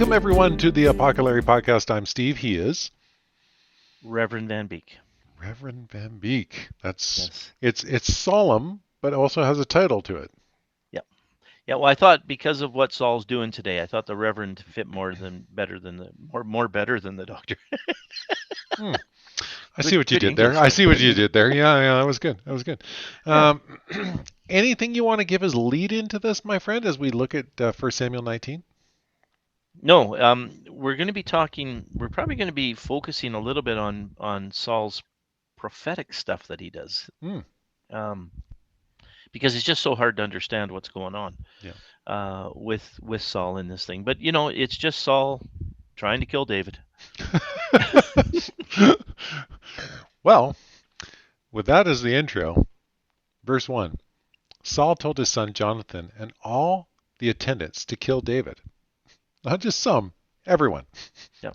Welcome, everyone, to the Apoco-Larry podcast. I'm Steve. He is Reverend Van Beek. Reverend Van Beek. Yes. It's solemn, but also has a title to it. Yeah. Yeah. Well, I thought because of what Saul's doing today, I thought the Reverend fit more better than the doctor. Hmm. I see Good what you good did there. English I there. see what you did there. Yeah, that was good. That was good. Yeah. Um, anything you want to give as lead into this, my friend, as we look at 1 Samuel 19? No. We're going to be talking. We're probably going to be focusing a little bit on Saul's prophetic stuff that he does. Hmm. Um, because it's just so hard to understand what's going on Yeah. with Saul in this thing. But it's just Saul trying to kill David. Well, with that as the intro, verse 1. Saul told his son Jonathan and all the attendants to kill David. Not just some, everyone. Yeah.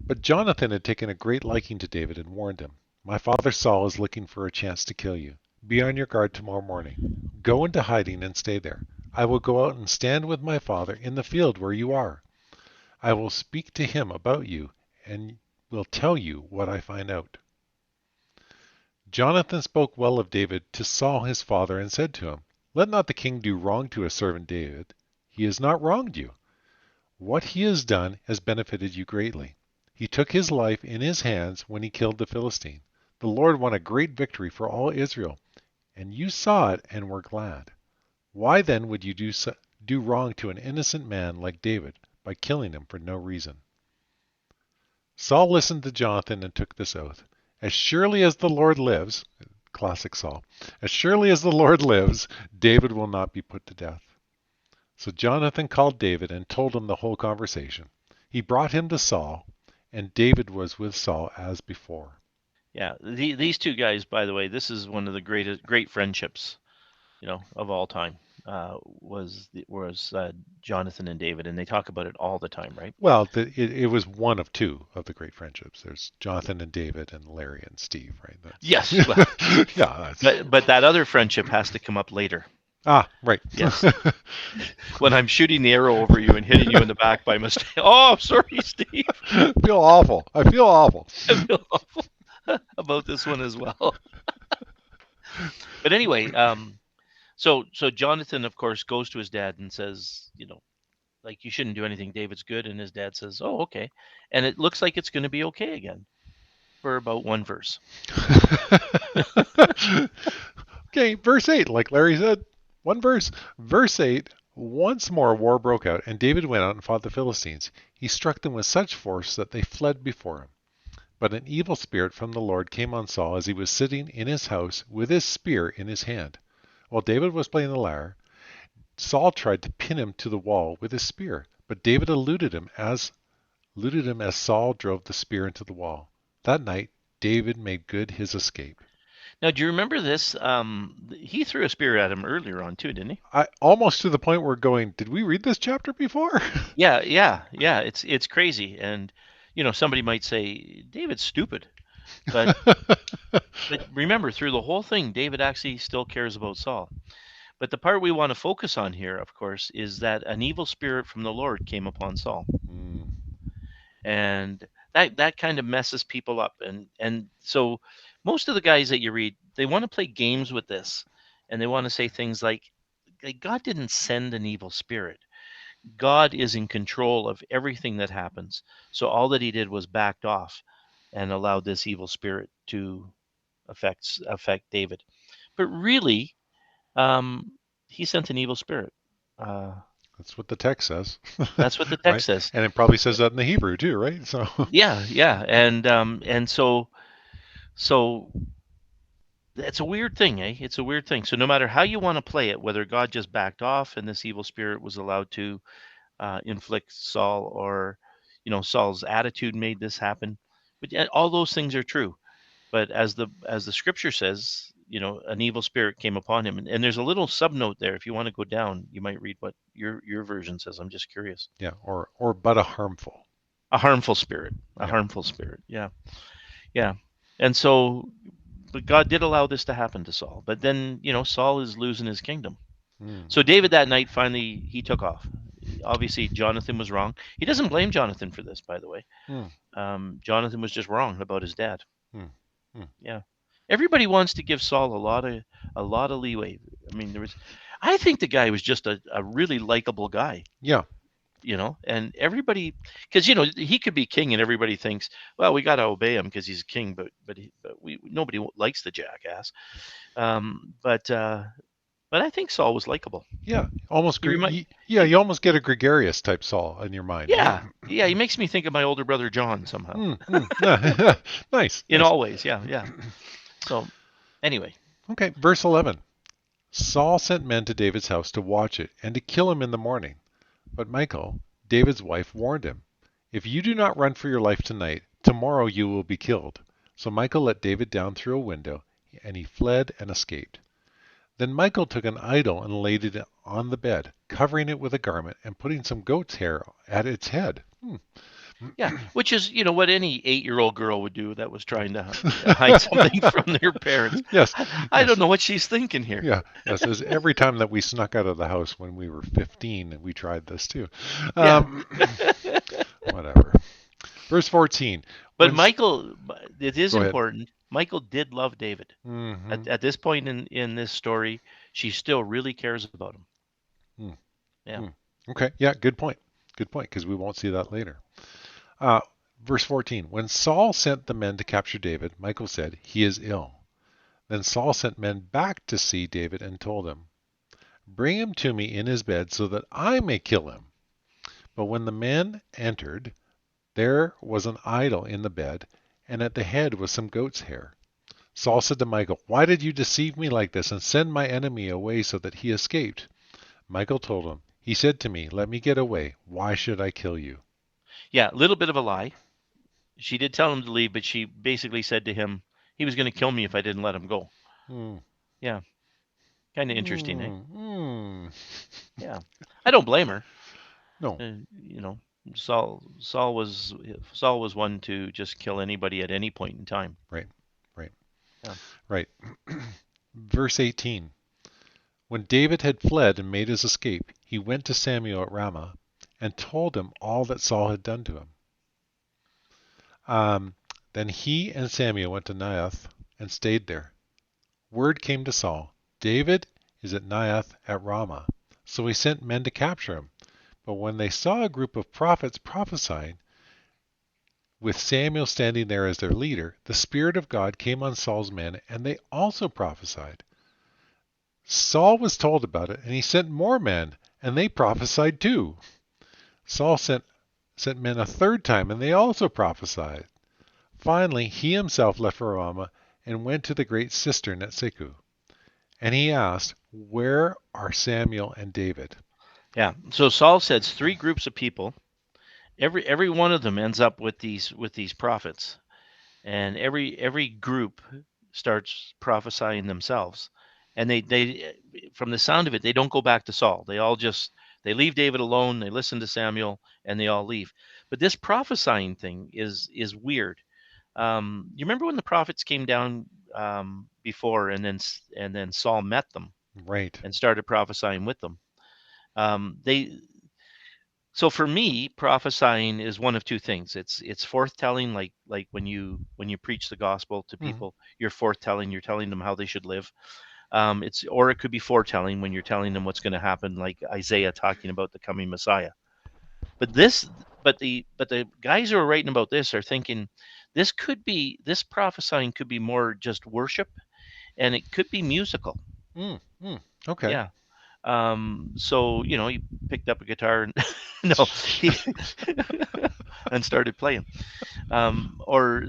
But Jonathan had taken a great liking to David and warned him, "My father Saul is looking for a chance to kill you. Be on your guard tomorrow morning. Go into hiding and stay there. I will go out and stand with my father in the field where you are. I will speak to him about you and will tell you what I find out." Jonathan spoke well of David to Saul his father and said to him, "Let not the king do wrong to his servant David. He has not wronged you. What he has done has benefited you greatly. He took his life in his hands when he killed the Philistine. The Lord won a great victory for all Israel, and you saw it and were glad. Why then would you do wrong to an innocent man like David by killing him for no reason?" Saul listened to Jonathan and took this oath. "As surely as the Lord lives," classic Saul, "as surely as the Lord lives, David will not be put to death." So Jonathan called David and told him the whole conversation. He brought him to Saul, and David was with Saul as before. Yeah, these two guys, by the way, this is one of the great friendships, of all time. Was Jonathan and David, and they talk about it all the time, right? Well, it was one of two of the great friendships. There's Jonathan and David and Larry and Steve, right? Yes, well, Yeah, that's but that other friendship has to come up later. right. Yes, when I'm shooting the arrow over you and hitting you in the back by mistake. Oh, sorry, Steve. I feel awful. I feel awful. I feel awful about this one as well. But anyway, so Jonathan, of course, goes to his dad and says, like, you shouldn't do anything. David's good. And his dad says, oh, okay. And it looks like it's going to be okay again for about one verse. Okay, verse 8, like Larry said, one verse. Verse 8, once more war broke out, and David went out and fought the Philistines. He struck them with such force that they fled before him. But an evil spirit from the Lord came on Saul as he was sitting in his house with his spear in his hand. While David was playing the lyre, Saul tried to pin him to the wall with his spear, but David eluded him as Saul drove the spear into the wall. That night, David made good his escape. Now, do you remember this? He threw a spear at him earlier on too, didn't he? I almost to the point where going, did we read this chapter before? Yeah. It's crazy. And, somebody might say, David's stupid. But but remember, through the whole thing, David actually still cares about Saul. But the part we want to focus on here, of course, is that an evil spirit from the Lord came upon Saul. Hmm. And that kind of messes people up. And so most of the guys that you read, they want to play games with this, and they want to say things like God didn't send an evil spirit. God is in control of everything that happens. So all that he did was backed off and allowed this evil spirit to affect David. But really, he sent an evil spirit. Uh, That's what the text says, that's what the right? text says. And it probably says that in the Hebrew too, right? So, Yeah, and so it's a weird thing, eh? It's a weird thing. So no matter how you want to play it, whether God just backed off and this evil spirit was allowed to inflict Saul, or Saul's attitude made this happen, but all those things are true. But as the scripture says, an evil spirit came upon him, and there's a little subnote there. If you want to go down, you might read what your version says. I'm just curious. yeah, or but a harmful. A harmful spirit. A Yeah. harmful spirit. Yeah. Yeah. And so, but God did allow this to happen to Saul. But then, Saul is losing his kingdom. Hmm. So David that night finally he took off. obviously Jonathan was wrong. He doesn't blame Jonathan for this, by the way. Hmm. Jonathan was just wrong about his dad. Hmm. Hmm. Yeah, everybody wants to give Saul a lot of leeway. I mean, I think the guy was just a really likable guy. Yeah. And everybody, because he could be king, and everybody thinks, well, we got to obey him because he's a king, but nobody likes the jackass. But I think Saul was likable. Yeah. Almost. He remind, Yeah. he, You almost get a gregarious type Saul in your mind, right? yeah, yeah, he makes me think of my older brother John somehow. Hmm. Hmm. Nice. In Nice. all ways, yeah, yeah. So anyway, Okay. Verse 11. Saul sent men to David's house to watch it and to kill him in the morning. But Michal, David's wife, warned him, "If you do not run for your life tonight, tomorrow you will be killed." So Michal let David down through a window, and he fled and escaped. Then Michal took an idol and laid it on the bed, covering it with a garment and putting some goat's hair at its head. yeah, which is what any 8-year-old girl would do that was trying to hide something from their parents. Yes, I don't yes, know what she's thinking here. yeah, yes. As every time that we snuck out of the house when we were 15, we tried this too. Yeah. Um, whatever. Verse 14. But When Michal, it is Go ahead. important. Michal did love David. Hmm. At this point in this story, she still really cares about him. Hmm. Yeah. Hmm. Okay. Yeah. Good point. Good point. Because we won't see that later. Uh, Verse 14. When Saul sent the men to capture David, Michal said, "He is ill." Then Saul sent men back to see David and told him, "Bring him to me in his bed so that I may kill him." But when the men entered, there was an idol in the bed, and at the head was some goat's hair. Saul said to Michal, "Why did you deceive me like this and send my enemy away so that he escaped?" Michal told him, "He said to me, 'Let me get away. Why should I kill you?'" Yeah, a little bit of a lie. She did tell him to leave, but she basically said to him he was going to kill me if I didn't let him go. Hmm. Yeah, kind of interesting, eh? Hmm. Hmm. Yeah, I don't blame her. No. Uh, you know, Saul was one to just kill anybody at any point in time. Right. Right. Yeah. Right. Verse 18. When David had fled and made his escape, he went to Samuel at Ramah and told him all that Saul had done to him. Um, then he and Samuel went to Naioth and stayed there. Word came to Saul, "David is at Naioth at Ramah." So he sent men to capture him. But when they saw a group of prophets prophesying, with Samuel standing there as their leader, the Spirit of God came on Saul's men, and they also prophesied. Saul was told about it, and he sent more men, and they prophesied too. Saul sent men a third time, and they also prophesied. Finally, he himself left for Ramah and went to the great cistern at Seku. And he asked, "Where are Samuel and David?" Yeah. So Saul sets 3 groups of people. Every one of them ends up with these prophets, and every group starts prophesying themselves, and they from the sound of it, they don't go back to Saul. They leave David alone. They listen to Samuel, and they all leave. But this prophesying thing is weird. You remember when the prophets came down before, and then Saul met them Right. and started prophesying with them. They So for me, prophesying is one of two things. It's forthtelling, like when you preach the gospel to Hmm. people, you're forthtelling. You're telling them how they should live. Or it could be foretelling when you're telling them what's going to happen, like Isaiah talking about the coming Messiah. But the guys who are writing about this are thinking this prophesying could be more just worship, and it could be musical. Mm, mm, okay. Yeah. So he picked up a guitar and no, he and started playing. Or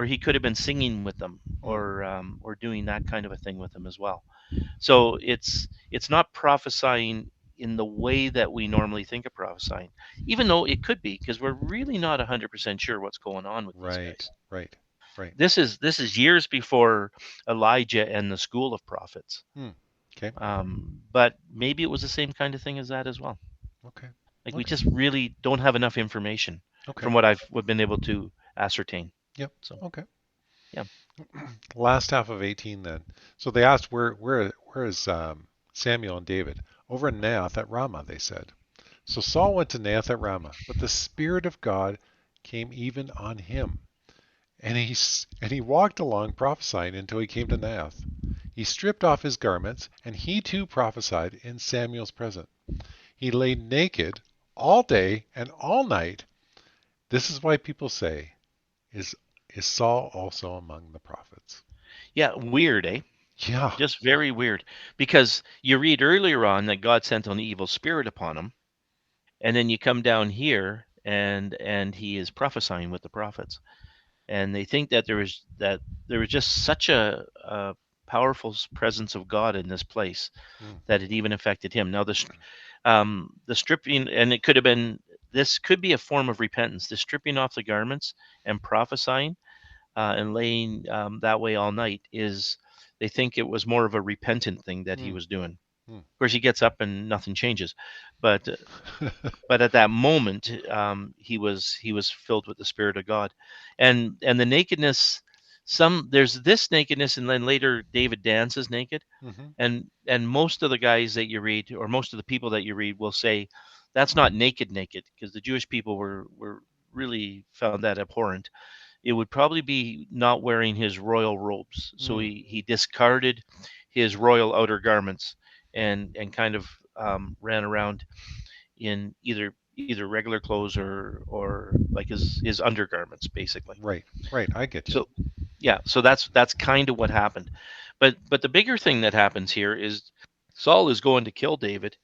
he could have been singing with them, Mm, or doing that kind of a thing with them as well. So it's not prophesying in the way that we normally think of prophesying, even though it could be, because we're really not 100% sure what's going on with these right. guys. Right. Right. This is years before Elijah and the school of prophets. Mm, okay. But maybe it was the same kind of thing as that as well. Okay. Like, we Okay. just really don't have enough information Okay. from what I've been able to ascertain. Yep. So Okay. yeah, Last half of 18 then. So they asked, where is Samuel and David? Over in Naioth at Ramah, they said. So Saul went to Naioth at Ramah, but the Spirit of God came even on him. And he walked along prophesying until he came to Naioth. He stripped off his garments, and he too prophesied in Samuel's presence. He lay naked all day and all night. This is why people say, is, is Saul also among the prophets? Yeah, weird, eh? Yeah. Just very weird. Because you read earlier on that God sent an evil spirit upon him, and then you come down here and he is prophesying with the prophets. And they think that there was just such a powerful presence of God in this place Mm, that it even affected him. Now the stripping, and it could have been, this could be a form of repentance. The stripping off the garments and prophesying and laying that way all night is, they think it was more of a repentant thing that he mm, was doing. mm. Of course, he gets up and nothing changes, but at that moment, he was filled with the Spirit of God, and the nakedness. There's this nakedness, and then later David dances naked, Mhm. and most of the guys that you read, or most of the people that you read, will say that's not naked, because the Jewish people were really found that abhorrent. It would probably be not wearing his royal robes. So Mm. he discarded his royal outer garments and kind of ran around in either regular clothes or like his undergarments, basically. Right, right. I get you. So yeah, so that's kind of what happened. But the bigger thing that happens here is Saul is going to kill David.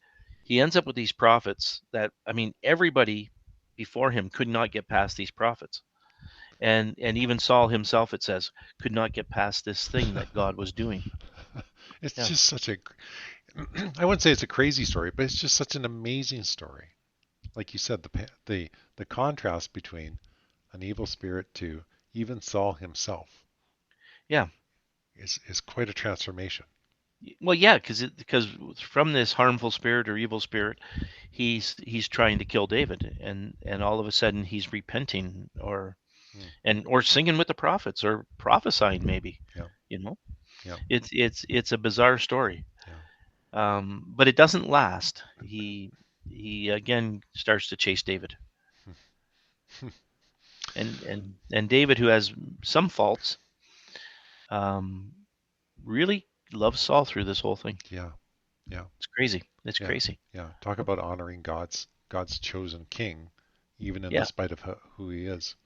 He ends up with these prophets that, I mean, everybody before him could not get past these prophets. And even Saul himself, it says, could not get past this thing that God was doing. It's Yeah. just such a, I wouldn't say it's a crazy story, but it's just such an amazing story. Like you said, the contrast between an evil spirit to even Saul himself Yeah. is quite a transformation. Well, yeah, because from this harmful spirit or evil spirit, he's trying to kill David, and all of a sudden he's repenting, Mm. or singing with the prophets, or prophesying, maybe. Yeah, You know, yeah, it's a bizarre story, yeah. but it doesn't last. He again starts to chase David, and David, who has some faults, um, really loves Saul through this whole thing. Yeah, yeah, It's crazy. It's yeah, crazy. yeah. Talk about honoring God's chosen king, even in the Yeah. spite of who he is.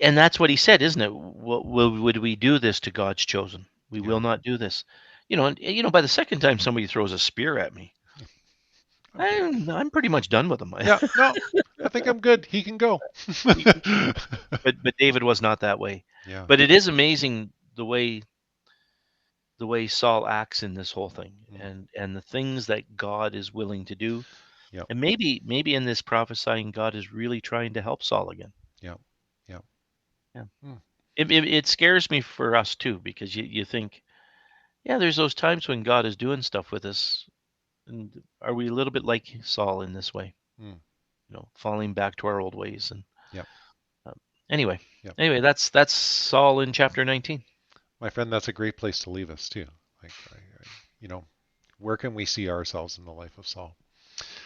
And that's what he said, isn't it? Would we do this to God's chosen? We Yeah, will not do this. And by the second time somebody throws a spear at me, I'm good. I'm pretty much done with them. Yeah, no, I think I'm good. He can go. But David was not that way. Yeah. But it is amazing the way Saul acts in this whole thing, Mm. and the things that God is willing to do. Yep. And maybe in this prophesying, God is really trying to help Saul again. Yep. Yep. Yeah. Mm. It scares me for us too, because you think, yeah, there's those times when God is doing stuff with us, and are we a little bit like Saul in this way? Mm. Falling back to our old ways. And Yep. um, anyway, Yep. that's Saul in chapter 19. My friend, that's a great place to leave us too. Like, you know, where can we see ourselves in the life of Saul?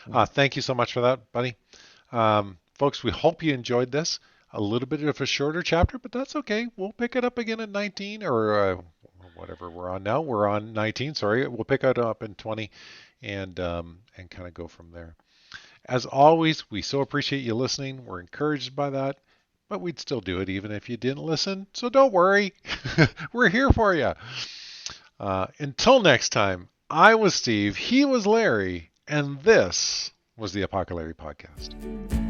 Mhm. Thank you so much for that, buddy. Folks, we hope you enjoyed this. A little bit of a shorter chapter, but that's okay. We'll pick it up again at 19 or whatever we're on now. We're on 19. Sorry, we'll pick it up in 20 and kind of go from there. As always, we so appreciate you listening. We're encouraged by that, but we'd still do it even if you didn't listen. So don't worry. We're here for you. Until next time, I was Steve, he was Larry, and this was the Apoco-Larry podcast.